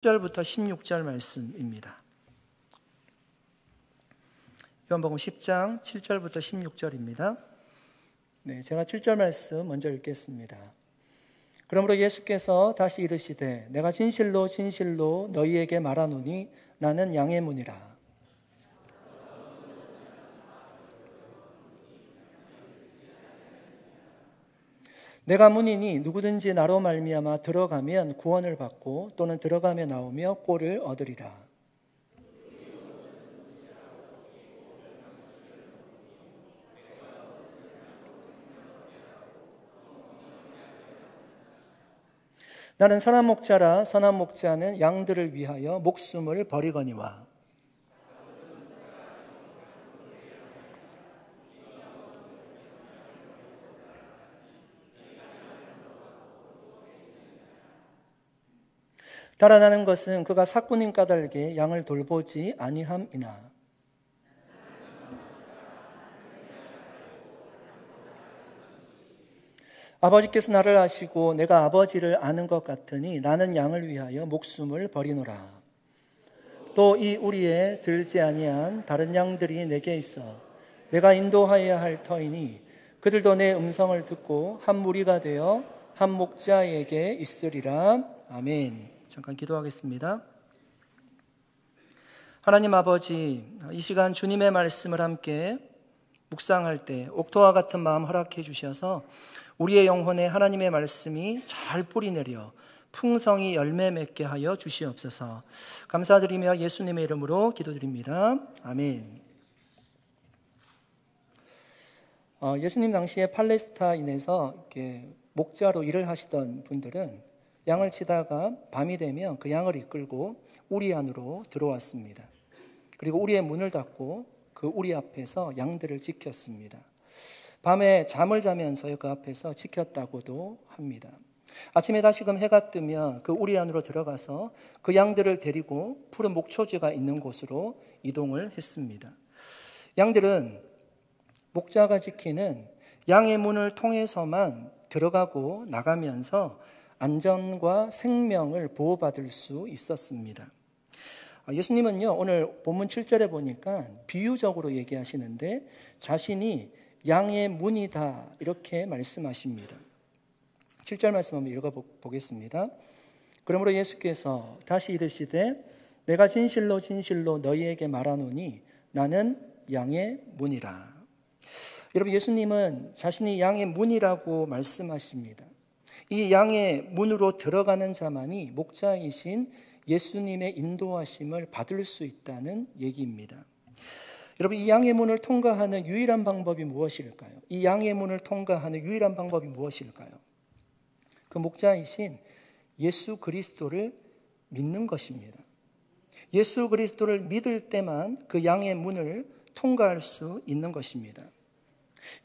10절부터 16절 말씀입니다. 요한복음 10장 7절부터 16절입니다. 제가 7절 말씀 먼저 읽겠습니다. 그러므로 예수께서 다시 이르시되 내가 진실로 진실로 너희에게 말하노니 나는 양의 문이라. 내가 문이니 누구든지 나로 말미암아 들어가면 구원을 받고 또는 들어가며 나오며 꼴을 얻으리라. 나는 선한 목자라. 선한 목자는 양들을 위하여 목숨을 버리거니와. 달아나는 것은 그가 사꾼인 까닭에 양을 돌보지 아니함이나. 아버지께서 나를 아시고 내가 아버지를 아는 것 같으니 나는 양을 위하여 목숨을 버리노라. 또 이 우리에 들지 아니한 다른 양들이 내게 있어 내가 인도하여야 할 터이니 그들도 내 음성을 듣고 한 무리가 되어 한 목자에게 있으리라. 아멘. 잠깐 기도하겠습니다. 하나님 아버지, 이 시간 주님의 말씀을 함께 묵상할 때 옥토와 같은 마음 허락해 주셔서 우리의 영혼에 하나님의 말씀이 잘 뿌리내려 풍성히 열매 맺게 하여 주시옵소서. 감사드리며 예수님의 이름으로 기도드립니다. 아멘. 예수님 당시에 팔레스타인에서 이렇게 목자로 일을 하시던 분들은 양을 치다가 밤이 되면 그 양을 이끌고 우리 안으로 들어왔습니다. 그리고 우리의 문을 닫고 그 우리 앞에서 양들을 지켰습니다. 밤에 잠을 자면서 그 앞에서 지켰다고도 합니다. 아침에 다시금 해가 뜨면 그 우리 안으로 들어가서 그 양들을 데리고 푸른 목초지가 있는 곳으로 이동을 했습니다. 양들은 목자가 지키는 양의 문을 통해서만 들어가고 나가면서 안전과 생명을 보호받을 수 있었습니다. 예수님은요, 오늘 본문 7절에 보니까 비유적으로 얘기하시는데 자신이 양의 문이다 이렇게 말씀하십니다. 7절 말씀 한번 읽어보겠습니다. 그러므로 예수께서 다시 이르시되 내가 진실로 진실로 너희에게 말하노니 나는 양의 문이라. 여러분, 예수님은 자신이 양의 문이라고 말씀하십니다. 이 양의 문으로 들어가는 자만이 목자이신 예수님의 인도하심을 받을 수 있다는 얘기입니다. 여러분, 이 양의 문을 통과하는 유일한 방법이 무엇일까요? 이 양의 문을 통과하는 유일한 방법이 무엇일까요? 그 목자이신 예수 그리스도를 믿는 것입니다. 예수 그리스도를 믿을 때만 그 양의 문을 통과할 수 있는 것입니다.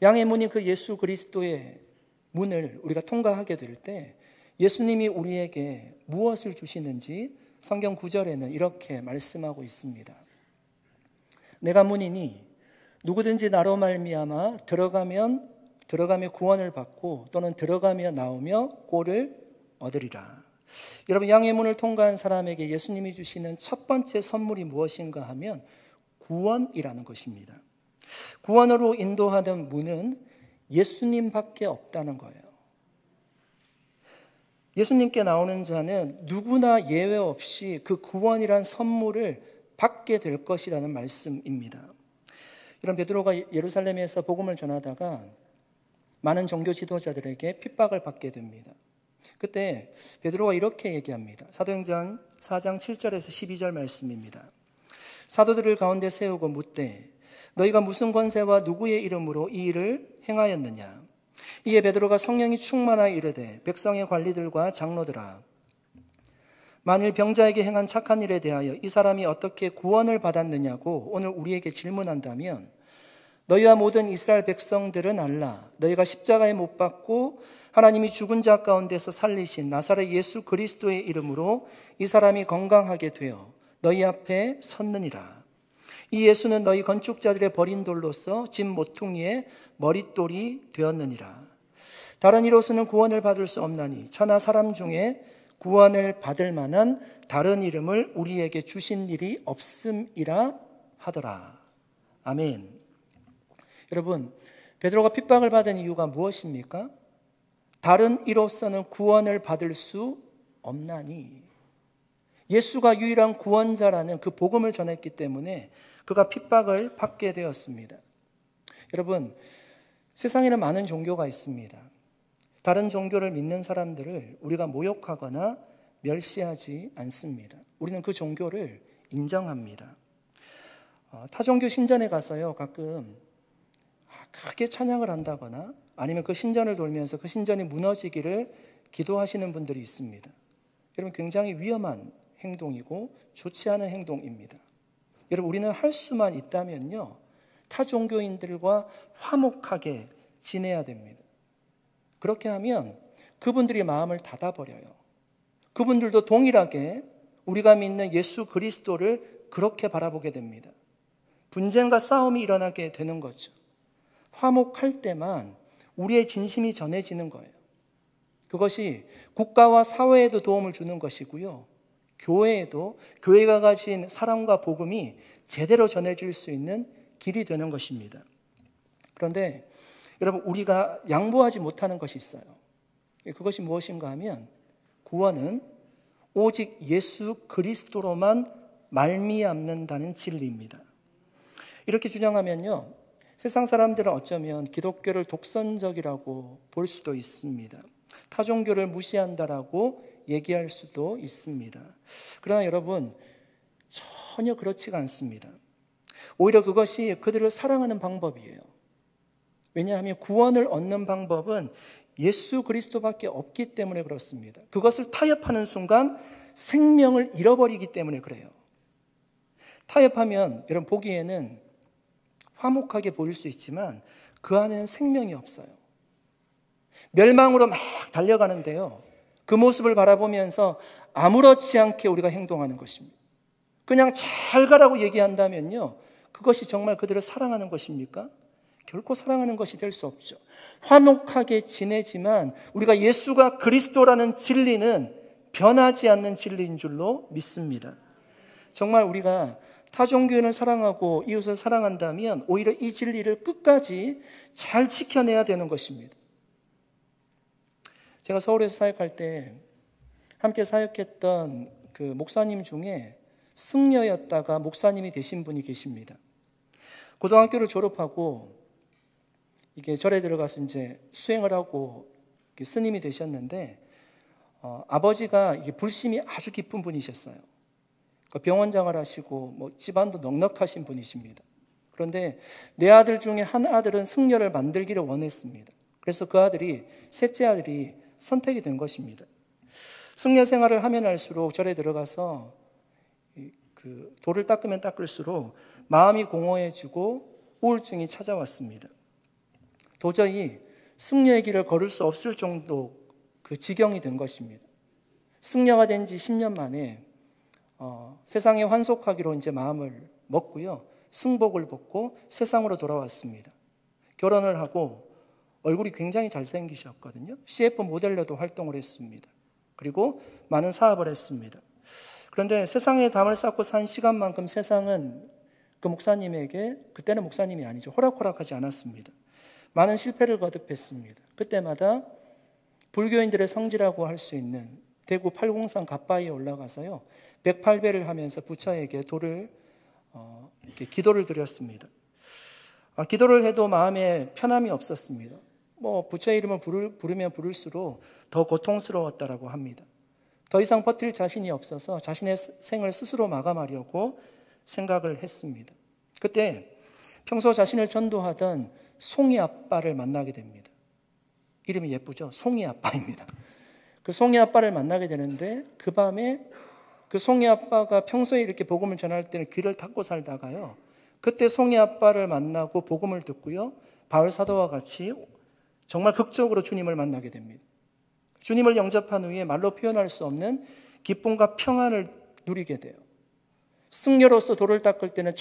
양의 문이 그 예수 그리스도의 문을 우리가 통과하게 될 때 예수님이 우리에게 무엇을 주시는지 성경 9절에는 이렇게 말씀하고 있습니다. 내가 문이니 누구든지 나로 말미암아 들어가며 구원을 받고 또는 들어가며 나오며 꼴을 얻으리라. 여러분, 양의 문을 통과한 사람에게 예수님이 주시는 첫 번째 선물이 무엇인가 하면 구원이라는 것입니다. 구원으로 인도하는 문은 예수님밖에 없다는 거예요. 예수님께 나오는 자는 누구나 예외 없이 그 구원이란 선물을 받게 될 것이라는 말씀입니다. 이런 베드로가 예루살렘에서 복음을 전하다가 많은 종교 지도자들에게 핍박을 받게 됩니다. 그때 베드로가 이렇게 얘기합니다. 사도행전 4장 7절에서 12절 말씀입니다. 사도들을 가운데 세우고 묻되 너희가 무슨 권세와 누구의 이름으로 이 일을 행하였느냐? 이에 베드로가 성령이 충만하여 이르되 백성의 관리들과 장로들아, 만일 병자에게 행한 착한 일에 대하여 이 사람이 어떻게 구원을 받았느냐고 오늘 우리에게 질문한다면 너희와 모든 이스라엘 백성들은 알라. 너희가 십자가에 못 박고 하나님이 죽은 자 가운데서 살리신 나사렛 예수 그리스도의 이름으로 이 사람이 건강하게 되어 너희 앞에 섰느니라. 이 예수는 너희 건축자들의 버린 돌로서 집 모퉁이의 머릿돌이 되었느니라. 다른 이로서는 구원을 받을 수 없나니 천하 사람 중에 구원을 받을 만한 다른 이름을 우리에게 주신 일이 없음이라 하더라. 아멘. 여러분, 베드로가 핍박을 받은 이유가 무엇입니까? 다른 이로서는 구원을 받을 수 없나니. 예수가 유일한 구원자라는 그 복음을 전했기 때문에 그가 핍박을 받게 되었습니다. 여러분, 세상에는 많은 종교가 있습니다. 다른 종교를 믿는 사람들을 우리가 모욕하거나 멸시하지 않습니다. 우리는 그 종교를 인정합니다. 타종교 신전에 가서요, 가끔 크게 찬양을 한다거나 아니면 그 신전을 돌면서 그 신전이 무너지기를 기도하시는 분들이 있습니다. 여러분, 굉장히 위험한 행동이고 좋지 않은 행동입니다. 여러분, 우리는 할 수만 있다면요, 타 종교인들과 화목하게 지내야 됩니다. 그렇게 하면 그분들이 마음을 닫아버려요. 그분들도 동일하게 우리가 믿는 예수 그리스도를 그렇게 바라보게 됩니다. 분쟁과 싸움이 일어나게 되는 거죠. 화목할 때만 우리의 진심이 전해지는 거예요. 그것이 국가와 사회에도 도움을 주는 것이고요, 교회에도 교회가 가진 사랑과 복음이 제대로 전해질 수 있는 길이 되는 것입니다. 그런데 여러분, 우리가 양보하지 못하는 것이 있어요. 그것이 무엇인가 하면 구원은 오직 예수 그리스도로만 말미암는다는 진리입니다. 이렇게 주장하면요, 세상 사람들은 어쩌면 기독교를 독선적이라고 볼 수도 있습니다. 타종교를 무시한다라고 얘기할 수도 있습니다. 그러나 여러분, 전혀 그렇지가 않습니다. 오히려 그것이 그들을 사랑하는 방법이에요. 왜냐하면 구원을 얻는 방법은 예수 그리스도밖에 없기 때문에 그렇습니다. 그것을 타협하는 순간 생명을 잃어버리기 때문에 그래요. 타협하면 여러분 보기에는 화목하게 보일 수 있지만 그 안에는 생명이 없어요. 멸망으로 막 달려가는데요, 그 모습을 바라보면서 아무렇지 않게 우리가 행동하는 것입니다. 그냥 잘 가라고 얘기한다면요, 그것이 정말 그들을 사랑하는 것입니까? 결코 사랑하는 것이 될 수 없죠. 화목하게 지내지만 우리가 예수가 그리스도라는 진리는 변하지 않는 진리인 줄로 믿습니다. 정말 우리가 타종교인을 사랑하고 이웃을 사랑한다면 오히려 이 진리를 끝까지 잘 지켜내야 되는 것입니다. 제가 서울에서 사역할 때 함께 사역했던 그 목사님 중에 승려였다가 목사님이 되신 분이 계십니다. 고등학교를 졸업하고 이게 절에 들어가서 이제 수행을 하고 스님이 되셨는데, 아버지가 이게 불심이 아주 깊은 분이셨어요. 병원장을 하시고 뭐 집안도 넉넉하신 분이십니다. 그런데 내 아들 중에 한 아들은 승려를 만들기를 원했습니다. 그래서 그 아들이, 셋째 아들이 선택이 된 것입니다. 승려 생활을 하면 할수록 절에 들어가서 그 돌을 닦으면 닦을수록 마음이 공허해지고 우울증이 찾아왔습니다. 도저히 승려의 길을 걸을 수 없을 정도 그 지경이 된 것입니다. 승려가 된 지 10년 만에 세상에 환속하기로 이제 마음을 먹고요, 승복을 벗고 세상으로 돌아왔습니다. 결혼을 하고 얼굴이 굉장히 잘생기셨거든요. CF 모델로도 활동을 했습니다. 그리고 많은 사업을 했습니다. 그런데 세상에 담을 쌓고 산 시간만큼 세상은 그 목사님에게, 그때는 목사님이 아니죠, 호락호락하지 않았습니다. 많은 실패를 거듭했습니다. 그때마다 불교인들의 성지라고 할 수 있는 대구 팔공산 갓바위에 올라가서요, 108배를 하면서 부처에게 돌을 이렇게 기도를 드렸습니다. 기도를 해도 마음에 편함이 없었습니다. 뭐 부처의 이름을 부르면 부를수록 더 고통스러웠다라고 합니다. 더 이상 버틸 자신이 없어서 자신의 생을 스스로 마감하려고 생각을 했습니다. 그때 평소 자신을 전도하던 송이 아빠를 만나게 됩니다. 이름이 예쁘죠? 송이 아빠입니다. 그 송이 아빠를 만나게 되는데, 그 밤에 그 송이 아빠가 평소에 이렇게 복음을 전할 때는 귀를 닫고 살다가요, 그때 송이 아빠를 만나고 복음을 듣고요, 바울 사도와 같이 정말 극적으로 주님을 만나게 됩니다. 주님을 영접한 후에 말로 표현할 수 없는 기쁨과 평안을 누리게 돼요. 승려로서 돌을 닦을 때는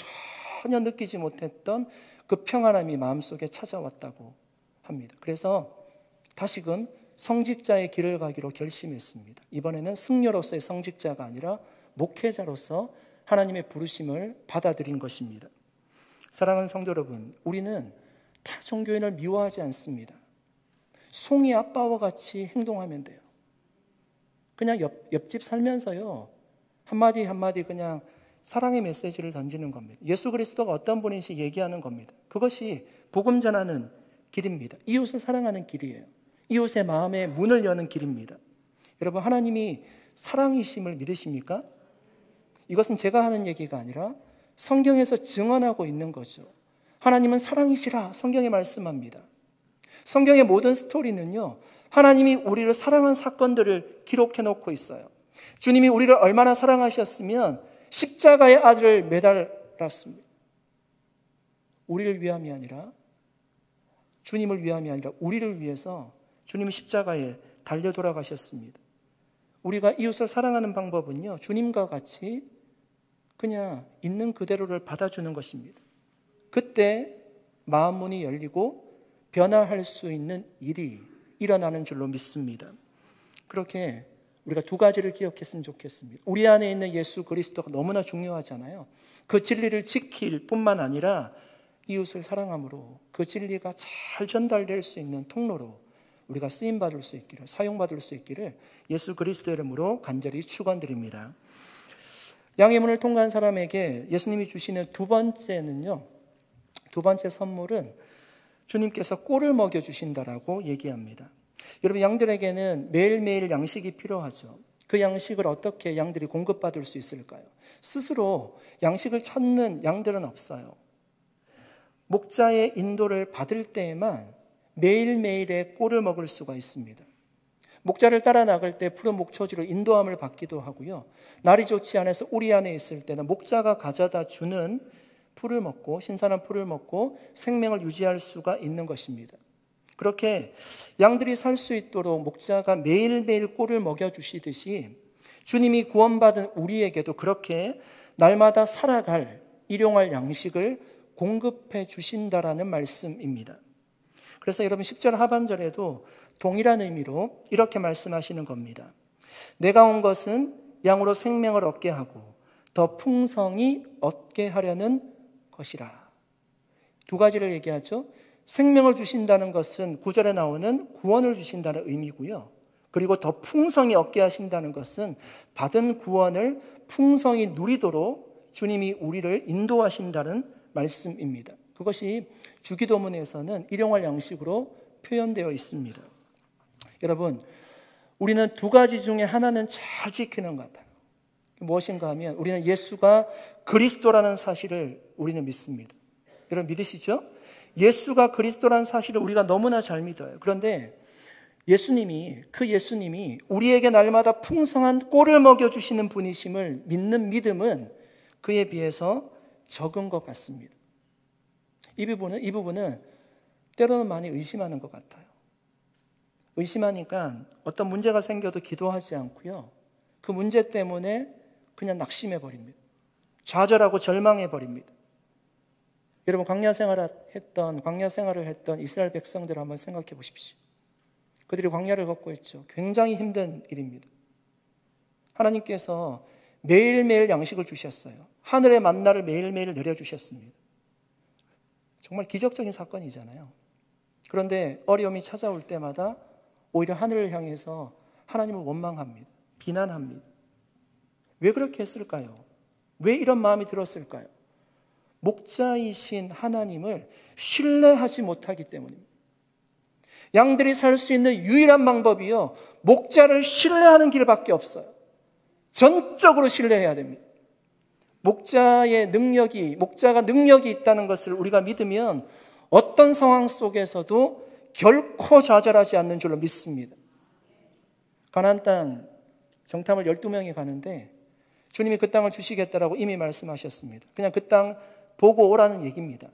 전혀 느끼지 못했던 그 평안함이 마음속에 찾아왔다고 합니다. 그래서 다시금 성직자의 길을 가기로 결심했습니다. 이번에는 승려로서의 성직자가 아니라 목회자로서 하나님의 부르심을 받아들인 것입니다. 사랑하는 성도 여러분, 우리는 타 종교인을 미워하지 않습니다. 송이 아빠와 같이 행동하면 돼요. 그냥 옆집 살면서요, 한마디 한마디 그냥 사랑의 메시지를 던지는 겁니다. 예수 그리스도가 어떤 분인지 얘기하는 겁니다. 그것이 복음 전하는 길입니다. 이웃을 사랑하는 길이에요. 이웃의 마음에 문을 여는 길입니다. 여러분, 하나님이 사랑이심을 믿으십니까? 이것은 제가 하는 얘기가 아니라 성경에서 증언하고 있는 거죠. 하나님은 사랑이시라 성경에 말씀합니다. 성경의 모든 스토리는요, 하나님이 우리를 사랑한 사건들을 기록해 놓고 있어요. 주님이 우리를 얼마나 사랑하셨으면 십자가의 아들을 매달았습니다. 우리를 위함이 아니라, 주님을 위함이 아니라 우리를 위해서 주님이 십자가에 달려 돌아가셨습니다. 우리가 이웃을 사랑하는 방법은요, 주님과 같이 그냥 있는 그대로를 받아주는 것입니다. 그때 마음 문이 열리고 변화할 수 있는 일이 일어나는 줄로 믿습니다. 그렇게 우리가 두 가지를 기억했으면 좋겠습니다. 우리 안에 있는 예수 그리스도가 너무나 중요하잖아요. 그 진리를 지킬 뿐만 아니라 이웃을 사랑함으로 그 진리가 잘 전달될 수 있는 통로로 우리가 쓰임받을 수 있기를, 사용받을 수 있기를 예수 그리스도의 이름으로 간절히 축원드립니다. 양의 문을 통과한 사람에게 예수님이 주시는 두 번째 선물은 주님께서 꼴을 먹여주신다라고 얘기합니다. 여러분, 양들에게는 매일매일 양식이 필요하죠. 그 양식을 어떻게 양들이 공급받을 수 있을까요? 스스로 양식을 찾는 양들은 없어요. 목자의 인도를 받을 때에만 매일매일의 꼴을 먹을 수가 있습니다. 목자를 따라 나갈 때 푸른 목초지로 인도함을 받기도 하고요. 날이 좋지 않아서 우리 안에 있을 때는 목자가 가져다 주는 풀을 먹고, 신선한 풀을 먹고 생명을 유지할 수가 있는 것입니다. 그렇게 양들이 살 수 있도록 목자가 매일매일 꼴을 먹여주시듯이 주님이 구원받은 우리에게도 그렇게 날마다 살아갈 일용할 양식을 공급해 주신다라는 말씀입니다. 그래서 여러분 10절 하반절에도 동일한 의미로 이렇게 말씀하시는 겁니다. 내가 온 것은 양으로 생명을 얻게 하고 더 풍성히 얻게 하려는 것이라. 두 가지를 얘기하죠. 생명을 주신다는 것은 9절에 나오는 구원을 주신다는 의미고요. 그리고 더 풍성히 얻게 하신다는 것은 받은 구원을 풍성히 누리도록 주님이 우리를 인도하신다는 말씀입니다. 그것이 주기도문에서는 일용할 양식으로 표현되어 있습니다. 여러분, 우리는 두 가지 중에 하나는 잘 지키는 것 같아요. 무엇인가 하면 우리는 예수가 그리스도라는 사실을 우리는 믿습니다. 여러분 믿으시죠? 예수가 그리스도라는 사실을 우리가 너무나 잘 믿어요. 그런데 예수님이 우리에게 날마다 풍성한 꼴을 먹여주시는 분이심을 믿는 믿음은 그에 비해서 적은 것 같습니다. 이 부분은 때로는 많이 의심하는 것 같아요. 의심하니까 어떤 문제가 생겨도 기도하지 않고요. 그 문제 때문에 그냥 낙심해 버립니다. 좌절하고 절망해 버립니다. 여러분 광야 생활을 했던 이스라엘 백성들을 한번 생각해 보십시오. 그들이 광야를 걷고 있죠. 굉장히 힘든 일입니다. 하나님께서 매일매일 양식을 주셨어요. 하늘의 만나를 매일매일 내려주셨습니다. 정말 기적적인 사건이잖아요. 그런데 어려움이 찾아올 때마다 오히려 하늘을 향해서 하나님을 원망합니다. 비난합니다. 왜 그렇게 했을까요? 왜 이런 마음이 들었을까요? 목자이신 하나님을 신뢰하지 못하기 때문입니다. 양들이 살 수 있는 유일한 방법이요, 목자를 신뢰하는 길밖에 없어요. 전적으로 신뢰해야 됩니다. 목자가 능력이 있다는 것을 우리가 믿으면 어떤 상황 속에서도 결코 좌절하지 않는 줄로 믿습니다. 가나안 땅 정탐을 12명이 가는데 주님이 그 땅을 주시겠다라고 이미 말씀하셨습니다. 그냥 그 땅 보고 오라는 얘기입니다.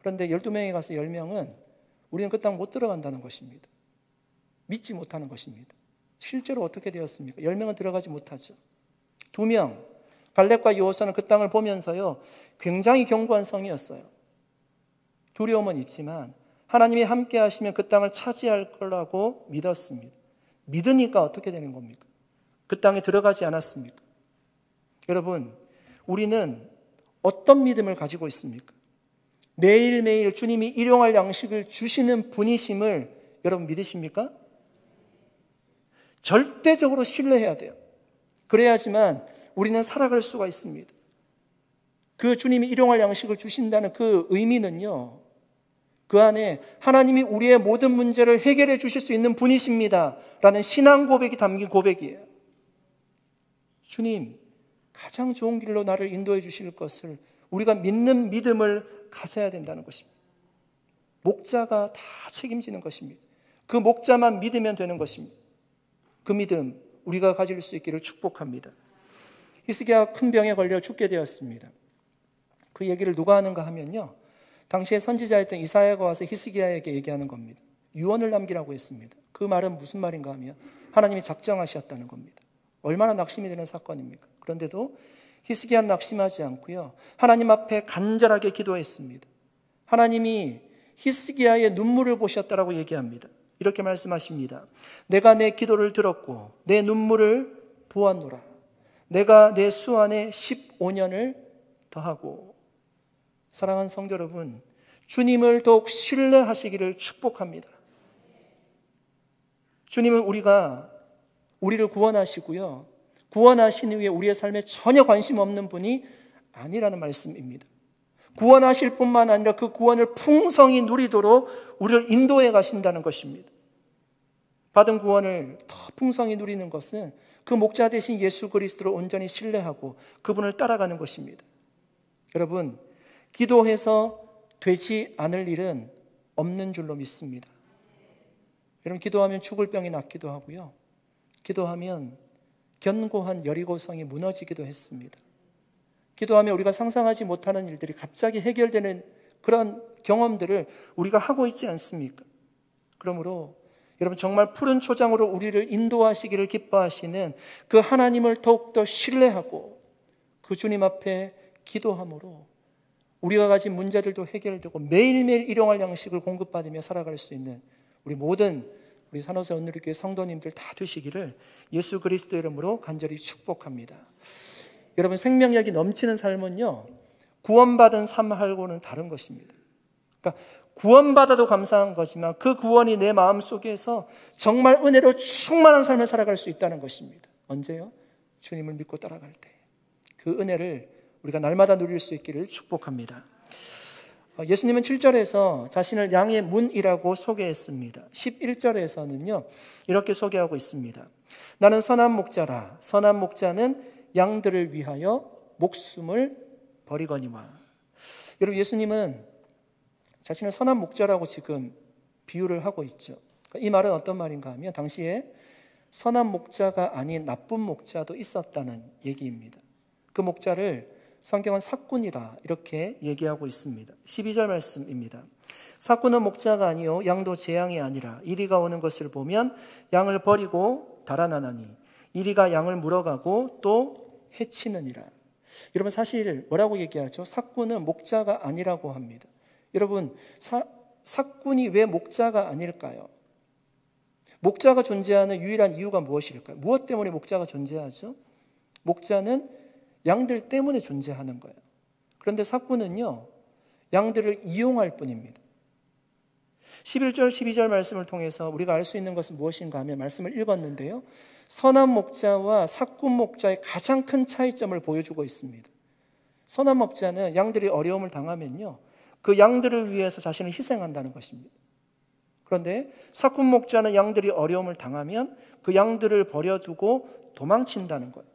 그런데 12명이 가서 10명은 우리는 그 땅 못 들어간다는 것입니다. 믿지 못하는 것입니다. 실제로 어떻게 되었습니까? 10명은 들어가지 못하죠. 2명, 갈렙과 여호수아는 그 땅을 보면서요, 굉장히 견고한 성이었어요. 두려움은 있지만 하나님이 함께 하시면 그 땅을 차지할 거라고 믿었습니다. 믿으니까 어떻게 되는 겁니까? 그 땅에 들어가지 않았습니까? 여러분, 우리는 어떤 믿음을 가지고 있습니까? 매일매일 주님이 일용할 양식을 주시는 분이심을 여러분 믿으십니까? 절대적으로 신뢰해야 돼요. 그래야지만 우리는 살아갈 수가 있습니다. 그 주님이 일용할 양식을 주신다는 그 의미는요, 그 안에 하나님이 우리의 모든 문제를 해결해 주실 수 있는 분이십니다 라는 신앙 고백이 담긴 고백이에요. 주님, 가장 좋은 길로 나를 인도해 주실 것을 우리가 믿는 믿음을 가져야 된다는 것입니다. 목자가 다 책임지는 것입니다. 그 목자만 믿으면 되는 것입니다. 그 믿음 우리가 가질 수 있기를 축복합니다. 히스기야가 큰 병에 걸려 죽게 되었습니다. 그 얘기를 누가 하는가 하면요, 당시에 선지자였던 이사야가 와서 히스기야에게 얘기하는 겁니다. 유언을 남기라고 했습니다. 그 말은 무슨 말인가 하면 하나님이 작정하셨다는 겁니다. 얼마나 낙심이 되는 사건입니까? 그런데도 히스기야는 낙심하지 않고요, 하나님 앞에 간절하게 기도했습니다. 하나님이 히스기야의 눈물을 보셨다라고 얘기합니다. 이렇게 말씀하십니다. 내가 내 기도를 들었고 내 눈물을 보았노라. 내가 내 수 안에 15년을 더하고. 사랑하는 성도 여러분, 주님을 더욱 신뢰하시기를 축복합니다. 주님은 우리를 구원하시고요, 구원하신 이후에 우리의 삶에 전혀 관심 없는 분이 아니라는 말씀입니다. 구원하실 뿐만 아니라 그 구원을 풍성히 누리도록 우리를 인도해 가신다는 것입니다. 받은 구원을 더 풍성히 누리는 것은 그 목자 되신 예수 그리스도를 온전히 신뢰하고 그분을 따라가는 것입니다. 여러분, 기도해서 되지 않을 일은 없는 줄로 믿습니다. 여러분, 기도하면 죽을 병이 낫기도 하고요, 기도하면 견고한 여리고성이 무너지기도 했습니다. 기도하면 우리가 상상하지 못하는 일들이 갑자기 해결되는 그런 경험들을 우리가 하고 있지 않습니까? 그러므로 여러분, 정말 푸른 초장으로 우리를 인도하시기를 기뻐하시는 그 하나님을 더욱더 신뢰하고 그 주님 앞에 기도함으로 우리가 가진 문제들도 해결되고 매일매일 일용할 양식을 공급받으며 살아갈 수 있는 우리 산호세 온누리교회 성도님들 다 되시기를 예수 그리스도 이름으로 간절히 축복합니다. 여러분, 생명력이 넘치는 삶은요, 구원받은 삶하고는 다른 것입니다. 그러니까 구원받아도 감사한 거지만 그 구원이 내 마음 속에서 정말 은혜로 충만한 삶을 살아갈 수 있다는 것입니다. 언제요? 주님을 믿고 따라갈 때. 그 은혜를 우리가 날마다 누릴 수 있기를 축복합니다. 예수님은 7절에서 자신을 양의 문이라고 소개했습니다. 11절에서는요, 이렇게 소개하고 있습니다. 나는 선한 목자라. 선한 목자는 양들을 위하여 목숨을 버리거니와. 여러분, 예수님은 자신을 선한 목자라고 지금 비유를 하고 있죠. 이 말은 어떤 말인가 하면 당시에 선한 목자가 아닌 나쁜 목자도 있었다는 얘기입니다. 그 목자를 성경은 삭군이라 이렇게 얘기하고 있습니다. 12절 말씀입니다. 삭군은 목자가 아니요 양도 제 양이 아니라 이리가 오는 것을 보면 양을 버리고 달아나나니 이리가 양을 물어가고 또 해치느니라. 여러분, 사실 뭐라고 얘기하죠? 삭군은 목자가 아니라고 합니다. 여러분, 삭군이 왜 목자가 아닐까요? 목자가 존재하는 유일한 이유가 무엇일까요? 무엇 때문에 목자가 존재하죠? 목자는 양들 때문에 존재하는 거예요. 그런데 삭군은요, 양들을 이용할 뿐입니다. 11절, 12절 말씀을 통해서 우리가 알 수 있는 것은 무엇인가 하면 말씀을 읽었는데요, 선한 목자와 삭군 목자의 가장 큰 차이점을 보여주고 있습니다. 선한 목자는 양들이 어려움을 당하면요, 그 양들을 위해서 자신을 희생한다는 것입니다. 그런데 삭군 목자는 양들이 어려움을 당하면 그 양들을 버려두고 도망친다는 거예요.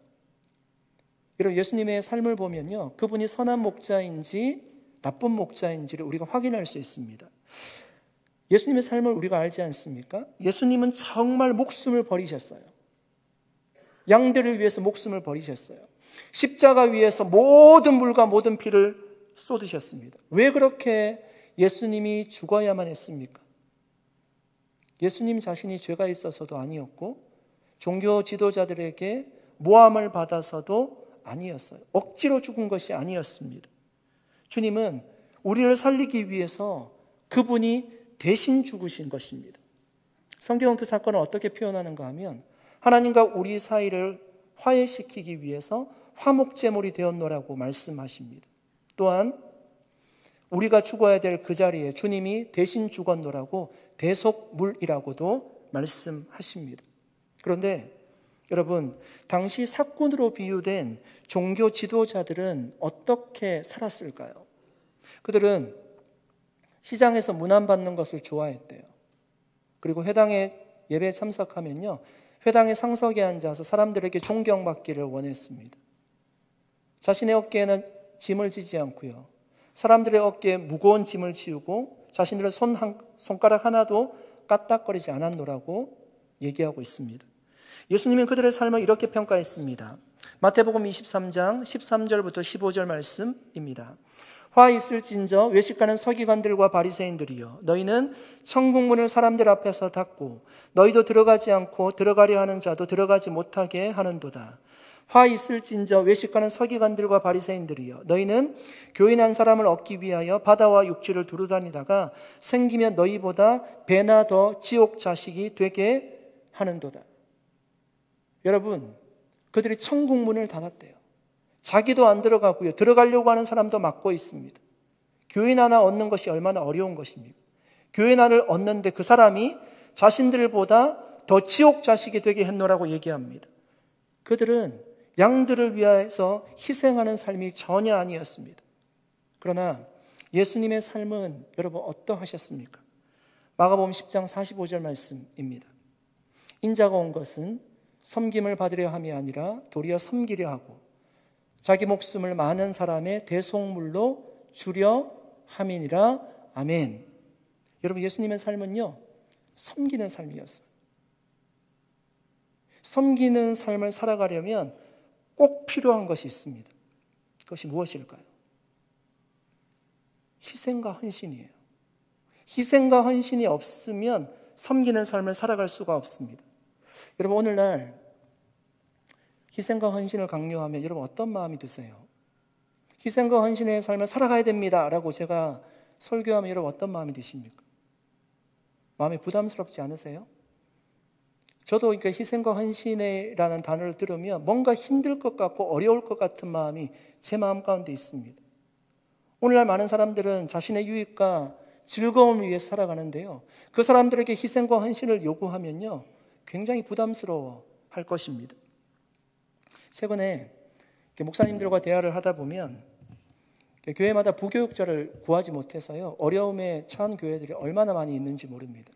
여러분, 예수님의 삶을 보면요, 그분이 선한 목자인지 나쁜 목자인지를 우리가 확인할 수 있습니다. 예수님의 삶을 우리가 알지 않습니까? 예수님은 정말 목숨을 버리셨어요. 양들을 위해서 목숨을 버리셨어요. 십자가 위에서 모든 물과 모든 피를 쏟으셨습니다. 왜 그렇게 예수님이 죽어야만 했습니까? 예수님 자신이 죄가 있어서도 아니었고 종교 지도자들에게 모함을 받아서도 아니었어요. 억지로 죽은 것이 아니었습니다. 주님은 우리를 살리기 위해서 그분이 대신 죽으신 것입니다. 성경은 그 사건을 어떻게 표현하는가 하면 하나님과 우리 사이를 화해시키기 위해서 화목제물이 되었노라고 말씀하십니다. 또한 우리가 죽어야 될 그 자리에 주님이 대신 죽었노라고 대속물이라고도 말씀하십니다. 그런데 여러분, 당시 사꾼으로 비유된 종교 지도자들은 어떻게 살았을까요? 그들은 시장에서 문안받는 것을 좋아했대요. 그리고 회당에 예배에 참석하면요, 회당의 상석에 앉아서 사람들에게 존경받기를 원했습니다. 자신의 어깨에는 짐을 지지 않고요, 사람들의 어깨에 무거운 짐을 지우고 자신들의 손가락 하나도 까딱거리지 않았노라고 얘기하고 있습니다. 예수님은 그들의 삶을 이렇게 평가했습니다. 마태복음 23장 13절부터 15절 말씀입니다. 화 있을진저 외식하는 서기관들과 바리새인들이여, 너희는 천국문을 사람들 앞에서 닫고 너희도 들어가지 않고 들어가려 하는 자도 들어가지 못하게 하는도다. 화 있을진저 외식하는 서기관들과 바리새인들이여, 너희는 교인 한 사람을 얻기 위하여 바다와 육지를 두루다니다가 생기면 너희보다 배나 더 지옥 자식이 되게 하는도다. 여러분, 그들이 천국문을 닫았대요. 자기도 안 들어가고요, 들어가려고 하는 사람도 막고 있습니다. 교인 하나 얻는 것이 얼마나 어려운 것입니까? 교인 하나를 얻는데 그 사람이 자신들보다 더 지옥 자식이 되게 했노라고 얘기합니다. 그들은 양들을 위해서 희생하는 삶이 전혀 아니었습니다. 그러나 예수님의 삶은 여러분 어떠하셨습니까? 마가복음 10장 45절 말씀입니다. 인자가 온 것은 섬김을 받으려 함이 아니라 도리어 섬기려 하고 자기 목숨을 많은 사람의 대속물로 주려 함이니라. 아멘. 여러분, 예수님의 삶은요, 섬기는 삶이었어요. 섬기는 삶을 살아가려면 꼭 필요한 것이 있습니다. 그것이 무엇일까요? 희생과 헌신이에요. 희생과 헌신이 없으면 섬기는 삶을 살아갈 수가 없습니다. 여러분, 오늘날 희생과 헌신을 강요하면 여러분 어떤 마음이 드세요? 희생과 헌신의 삶을 살아가야 됩니다 라고 제가 설교하면 여러분 어떤 마음이 드십니까? 마음이 부담스럽지 않으세요? 저도 그러니까 희생과 헌신이라는 단어를 들으면 뭔가 힘들 것 같고 어려울 것 같은 마음이 제 마음 가운데 있습니다. 오늘날 많은 사람들은 자신의 유익과 즐거움을 위해 살아가는데요, 그 사람들에게 희생과 헌신을 요구하면요, 굉장히 부담스러워 할 것입니다. 최근에 목사님들과 대화를 하다 보면 교회마다 부교육자를 구하지 못해서요, 어려움에 처한 교회들이 얼마나 많이 있는지 모릅니다.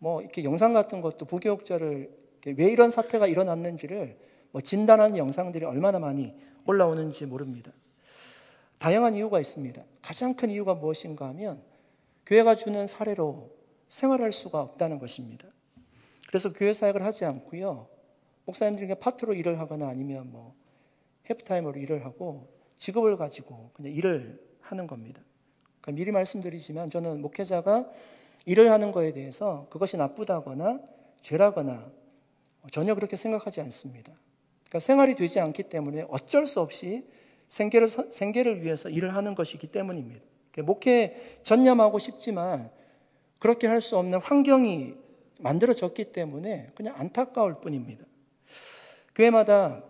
이렇게 영상 같은 것도 부교육자를 왜 이런 사태가 일어났는지를 진단하는 영상들이 얼마나 많이 올라오는지 모릅니다. 다양한 이유가 있습니다. 가장 큰 이유가 무엇인가 하면 교회가 주는 사례로 생활할 수가 없다는 것입니다. 그래서 교회 사역을 하지 않고요, 목사님들에게 파트로 일을 하거나 아니면 해프타임으로 일을 하고 직업을 가지고 그냥 일을 하는 겁니다. 그러니까 미리 말씀드리지만 저는 목회자가 일을 하는 거에 대해서 그것이 나쁘다거나 죄라거나 전혀 그렇게 생각하지 않습니다. 그러니까 생활이 되지 않기 때문에 어쩔 수 없이 생계를 위해서 일을 하는 것이기 때문입니다. 목회에 전념하고 싶지만 그렇게 할 수 없는 환경이 만들어졌기 때문에 그냥 안타까울 뿐입니다. 교회마다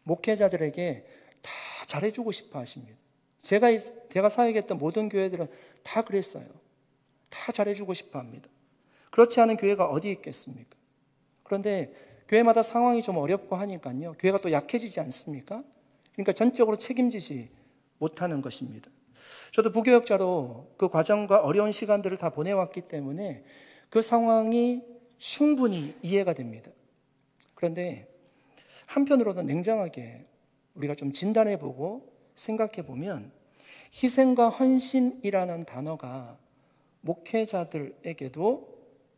목회자들에게 다 잘해주고 싶어 하십니다. 제가 사역했던 모든 교회들은 다 그랬어요. 다 잘해주고 싶어 합니다. 그렇지 않은 교회가 어디 있겠습니까? 그런데 교회마다 상황이 좀 어렵고 하니까요, 교회가 또 약해지지 않습니까? 그러니까 전적으로 책임지지 못하는 것입니다. 저도 부교역자로 그 과정과 어려운 시간들을 다 보내왔기 때문에 그 상황이 충분히 이해가 됩니다. 그런데 한편으로는 냉정하게 우리가 좀 진단해보고 생각해보면 희생과 헌신이라는 단어가 목회자들에게도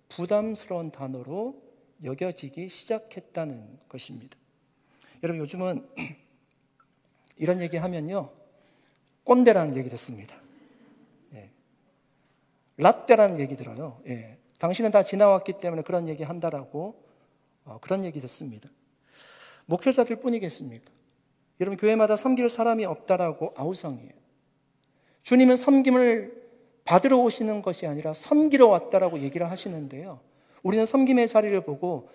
부담스러운 단어로 여겨지기 시작했다는 것입니다. 여러분, 요즘은 이런 얘기 하면요, 꼰대라는 얘기 듣습니다. 라떼라는 얘기 들어요. 당신은 다 지나왔기 때문에 그런 얘기 한다라고 그런 얘기 듣습니다. 목회자들 뿐이겠습니까? 여러분, 교회마다 섬길 사람이 없다라고 아우성이에요. 주님은 섬김을 받으러 오시는 것이 아니라 섬기러 왔다라고 얘기를 하시는데요. 우리는 섬김의 자리를 보고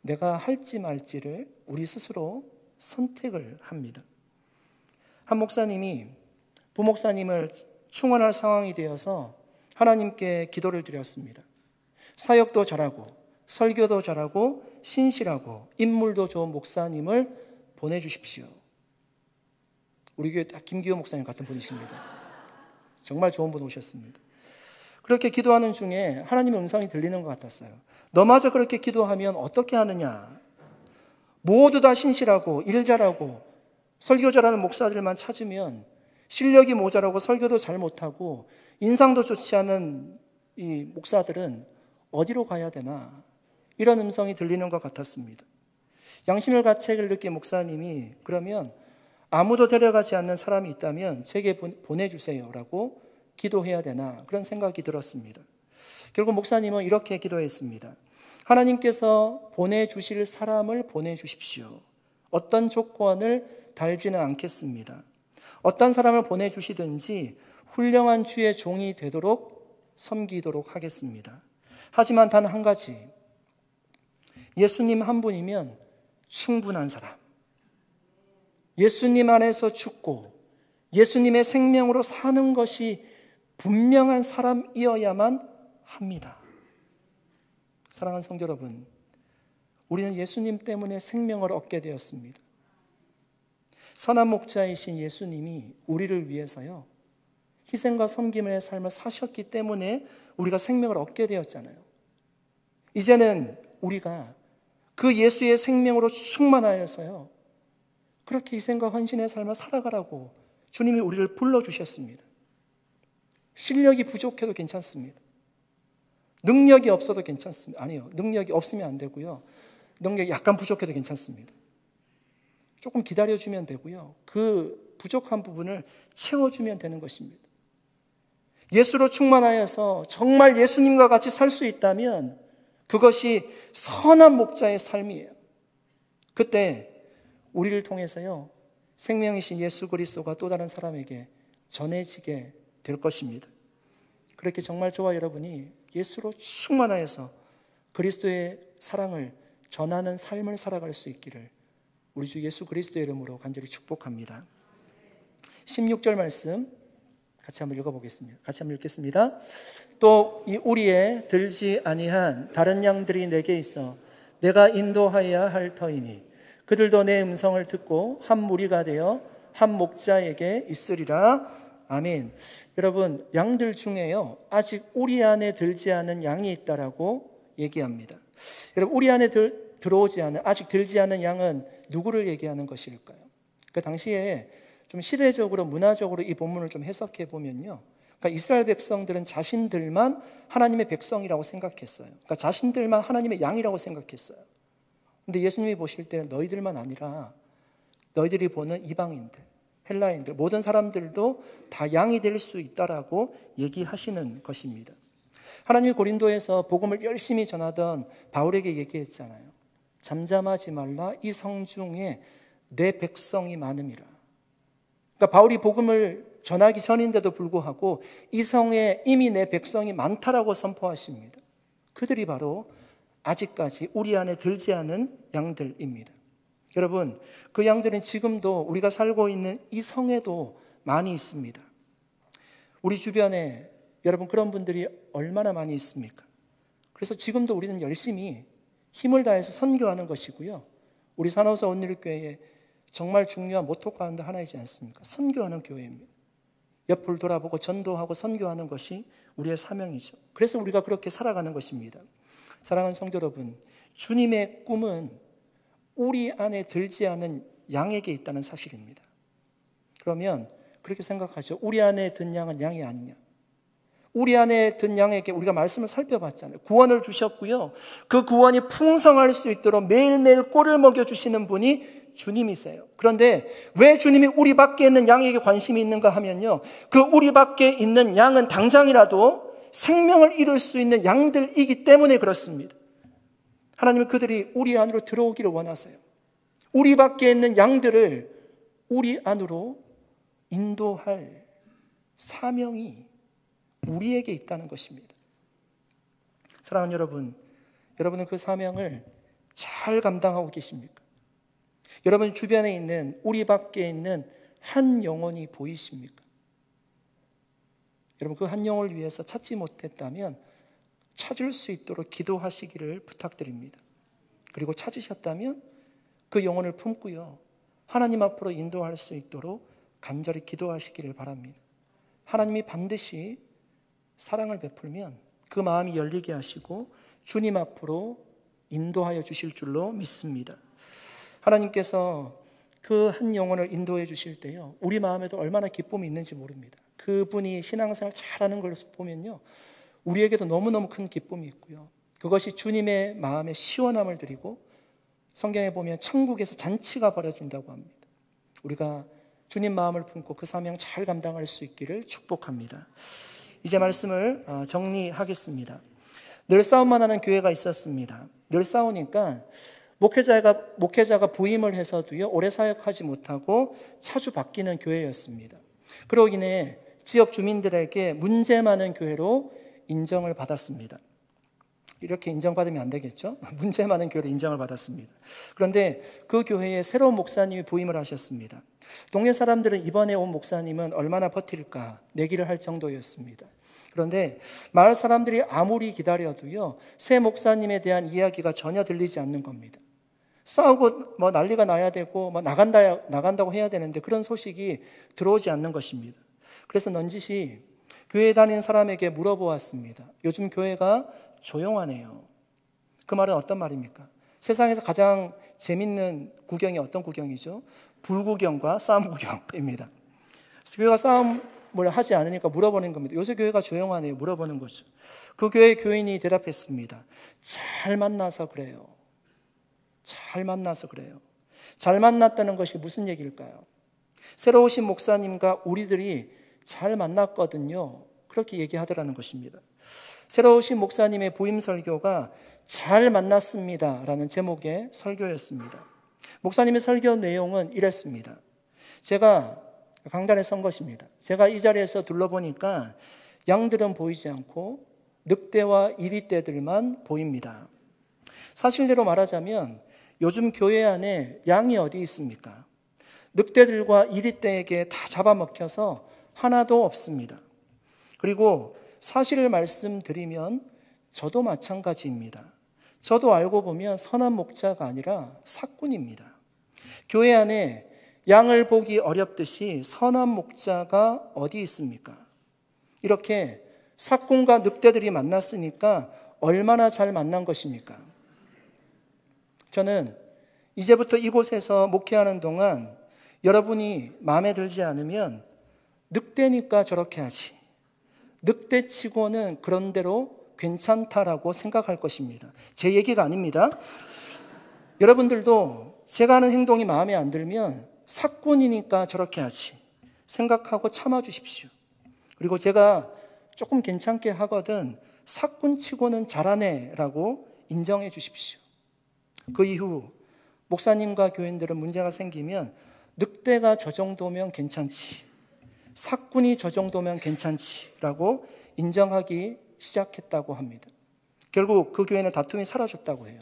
내가 할지 말지를 우리 스스로 선택을 합니다. 한 목사님이 부목사님을 충원할 상황이 되어서 하나님께 기도를 드렸습니다. 사역도 잘하고 설교도 잘하고 신실하고 인물도 좋은 목사님을 보내주십시오. 우리 교회 딱 김기호 목사님 같은 분이십니다. 정말 좋은 분 오셨습니다. 그렇게 기도하는 중에 하나님의 음성이 들리는 것 같았어요. 너마저 그렇게 기도하면 어떻게 하느냐? 모두 다 신실하고 일 잘하고 설교 잘하는 목사들만 찾으면 실력이 모자라고 설교도 잘 못하고 인상도 좋지 않은 이 목사들은 어디로 가야 되나? 이런 음성이 들리는 것 같았습니다. 양심의 가책을 느낀 목사님이 그러면 아무도 데려가지 않는 사람이 있다면 제게 보내주세요라고 기도해야 되나? 그런 생각이 들었습니다. 결국 목사님은 이렇게 기도했습니다. 하나님께서 보내주실 사람을 보내주십시오. 어떤 조건을 달지는 않겠습니다. 어떤 사람을 보내주시든지 훌륭한 주의 종이 되도록 섬기도록 하겠습니다. 하지만 단 한 가지, 예수님 한 분이면 충분한 사람, 예수님 안에서 죽고 예수님의 생명으로 사는 것이 분명한 사람이어야만 합니다. 사랑하는 성도 여러분, 우리는 예수님 때문에 생명을 얻게 되었습니다. 선한 목자이신 예수님이 우리를 위해서요, 희생과 섬김의 삶을 사셨기 때문에 우리가 생명을 얻게 되었잖아요. 이제는 우리가 그 예수의 생명으로 충만하여서요, 그렇게 희생과 헌신의 삶을 살아가라고 주님이 우리를 불러주셨습니다. 실력이 부족해도 괜찮습니다. 능력이 없어도 괜찮습니다. 아니요, 능력이 없으면 안 되고요. 능력이 약간 부족해도 괜찮습니다. 조금 기다려주면 되고요. 그 부족한 부분을 채워주면 되는 것입니다. 예수로 충만하여서 정말 예수님과 같이 살 수 있다면 그것이 선한 목자의 삶이에요. 그때 우리를 통해서요, 생명이신 예수 그리스도가 또 다른 사람에게 전해지게 될 것입니다. 그렇게 정말 저와 여러분이 예수로 충만하여서 그리스도의 사랑을 전하는 삶을 살아갈 수 있기를 우리 주 예수 그리스도의 이름으로 간절히 축복합니다. 16절 말씀 같이 한번 읽어보겠습니다. 같이 한번 읽겠습니다. 또 이 우리에 들지 아니한 다른 양들이 내게 있어 내가 인도하여야 할 터이니 그들도 내 음성을 듣고 한 무리가 되어 한 목자에게 있으리라. 아멘. 여러분, 양들 중에요, 아직 우리 안에 들지 않은 양이 있다라고 얘기합니다. 여러분, 우리 안에 들어오지 않은, 아직 들지 않은 양은 누구를 얘기하는 것일까요? 그 당시에 좀 시대적으로, 문화적으로 이 본문을 좀 해석해 보면요, 그러니까 이스라엘 백성들은 자신들만 하나님의 백성이라고 생각했어요. 그러니까 자신들만 하나님의 양이라고 생각했어요. 근데 예수님이 보실 때는 너희들만 아니라 너희들이 보는 이방인들, 헬라인들, 모든 사람들도 다 양이 될 수 있다라고 얘기하시는 것입니다. 하나님이 고린도에서 복음을 열심히 전하던 바울에게 얘기했잖아요. 잠잠하지 말라, 이 성중에 내 백성이 많음이라. 그러니까 바울이 복음을 전하기 전인데도 불구하고 이 성에 이미 내 백성이 많다라고 선포하십니다. 그들이 바로 아직까지 우리 안에 들지 않은 양들입니다. 여러분, 그 양들은 지금도 우리가 살고 있는 이 성에도 많이 있습니다. 우리 주변에 여러분 그런 분들이 얼마나 많이 있습니까? 그래서 지금도 우리는 열심히 힘을 다해서 선교하는 것이고요, 우리 산호사 온누리교회에 정말 중요한 모토 가운데 하나이지 않습니까? 선교하는 교회입니다. 옆을 돌아보고 전도하고 선교하는 것이 우리의 사명이죠. 그래서 우리가 그렇게 살아가는 것입니다. 사랑하는 성도 여러분, 주님의 꿈은 우리 안에 들지 않은 양에게 있다는 사실입니다. 그러면 그렇게 생각하죠. 우리 안에 든 양은 양이 아니냐? 우리 안에 든 양에게 우리가 말씀을 살펴봤잖아요. 구원을 주셨고요, 그 구원이 풍성할 수 있도록 매일매일 꼴을 먹여주시는 분이 주님이세요. 그런데 왜 주님이 우리 밖에 있는 양에게 관심이 있는가 하면요, 그 우리 밖에 있는 양은 당장이라도 생명을 잃을 수 있는 양들이기 때문에 그렇습니다. 하나님은 그들이 우리 안으로 들어오기를 원하세요. 우리 밖에 있는 양들을 우리 안으로 인도할 사명이 우리에게 있다는 것입니다. 사랑하는 여러분, 여러분은 그 사명을 잘 감당하고 계십니까? 여러분 주변에 있는, 우리 밖에 있는 한 영혼이 보이십니까? 여러분 그 한 영혼을 위해서 찾지 못했다면 찾을 수 있도록 기도하시기를 부탁드립니다. 그리고 찾으셨다면 그 영혼을 품고요, 하나님 앞으로 인도할 수 있도록 간절히 기도하시기를 바랍니다. 하나님이 반드시 사랑을 베풀면 그 마음이 열리게 하시고 주님 앞으로 인도하여 주실 줄로 믿습니다. 하나님께서 그 한 영혼을 인도해 주실 때요, 우리 마음에도 얼마나 기쁨이 있는지 모릅니다. 그분이 신앙생활 잘하는 걸 보면요, 우리에게도 너무너무 큰 기쁨이 있고요, 그것이 주님의 마음에 시원함을 드리고 성경에 보면 천국에서 잔치가 벌어진다고 합니다. 우리가 주님 마음을 품고 그 사명 잘 감당할 수 있기를 축복합니다. 이제 말씀을 정리하겠습니다. 늘 싸움만 하는 교회가 있었습니다. 늘 싸우니까 목회자가 부임을 해서도요, 오래 사역하지 못하고 자주 바뀌는 교회였습니다. 그러고 인해 지역 주민들에게 문제 많은 교회로 인정을 받았습니다. 이렇게 인정받으면 안 되겠죠? 문제 많은 교회로 인정을 받았습니다. 그런데 그 교회에 새로운 목사님이 부임을 하셨습니다. 동네 사람들은 이번에 온 목사님은 얼마나 버틸까 내기를 할 정도였습니다. 그런데 마을 사람들이 아무리 기다려도요, 새 목사님에 대한 이야기가 전혀 들리지 않는 겁니다. 싸우고 난리가 나야 되고 나간다고 해야 되는데 그런 소식이 들어오지 않는 것입니다. 그래서 넌지시 교회에 다니는 사람에게 물어보았습니다. 요즘 교회가 조용하네요. 그 말은 어떤 말입니까? 세상에서 가장 재밌는 구경이 어떤 구경이죠? 불구경과 싸움 구경입니다. 교회가 싸움을 하지 않으니까 물어보는 겁니다. 요새 교회가 조용하네요. 물어보는 거죠. 그 교회 교인이 대답했습니다. 잘 만나서 그래요. 잘 만나서 그래요. 잘 만났다는 것이 무슨 얘기일까요? 새로 오신 목사님과 우리들이 잘 만났거든요. 그렇게 얘기하더라는 것입니다. 새로 오신 목사님의 부임 설교가 잘 만났습니다 라는 제목의 설교였습니다. 목사님의 설교 내용은 이랬습니다. 제가 강단에 선 것입니다. 제가 이 자리에서 둘러보니까 양들은 보이지 않고 늑대와 이리떼들만 보입니다. 사실대로 말하자면 요즘 교회 안에 양이 어디 있습니까? 늑대들과 이리떼에게 다 잡아먹혀서 하나도 없습니다. 그리고 사실을 말씀드리면 저도 마찬가지입니다. 저도 알고 보면 선한 목자가 아니라 삭군입니다. 교회 안에 양을 보기 어렵듯이 선한 목자가 어디 있습니까? 이렇게 삭군과 늑대들이 만났으니까 얼마나 잘 만난 것입니까? 저는 이제부터 이곳에서 목회하는 동안 여러분이 마음에 들지 않으면 늑대니까 저렇게 하지, 늑대치고는 그런 대로 괜찮다라고 생각할 것입니다. 제 얘기가 아닙니다. 여러분들도 제가 하는 행동이 마음에 안 들면 삭군이니까 저렇게 하지 생각하고 참아주십시오. 그리고 제가 조금 괜찮게 하거든 삭군치고는 잘하네 라고 인정해 주십시오. 그 이후 목사님과 교인들은 문제가 생기면 늑대가 저 정도면 괜찮지, 삭군이 저 정도면 괜찮지라고 인정하기 시작했다고 합니다. 결국 그 교회는 다툼이 사라졌다고 해요.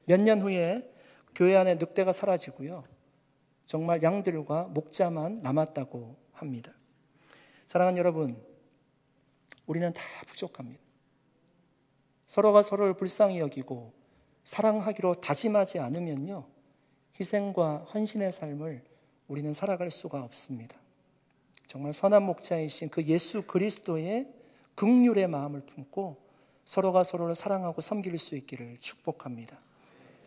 몇 년 후에 교회 안에 늑대가 사라지고요, 정말 양들과 목자만 남았다고 합니다. 사랑하는 여러분, 우리는 다 부족합니다. 서로가 서로를 불쌍히 여기고 사랑하기로 다짐하지 않으면요, 희생과 헌신의 삶을 우리는 살아갈 수가 없습니다. 정말 선한 목자이신 그 예수 그리스도의 긍휼의 마음을 품고 서로가 서로를 사랑하고 섬길 수 있기를 축복합니다.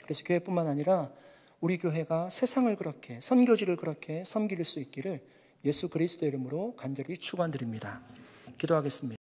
그래서 교회뿐만 아니라 우리 교회가 세상을 그렇게, 선교지를 그렇게 섬길 수 있기를 예수 그리스도의 이름으로 간절히 축원드립니다. 기도하겠습니다.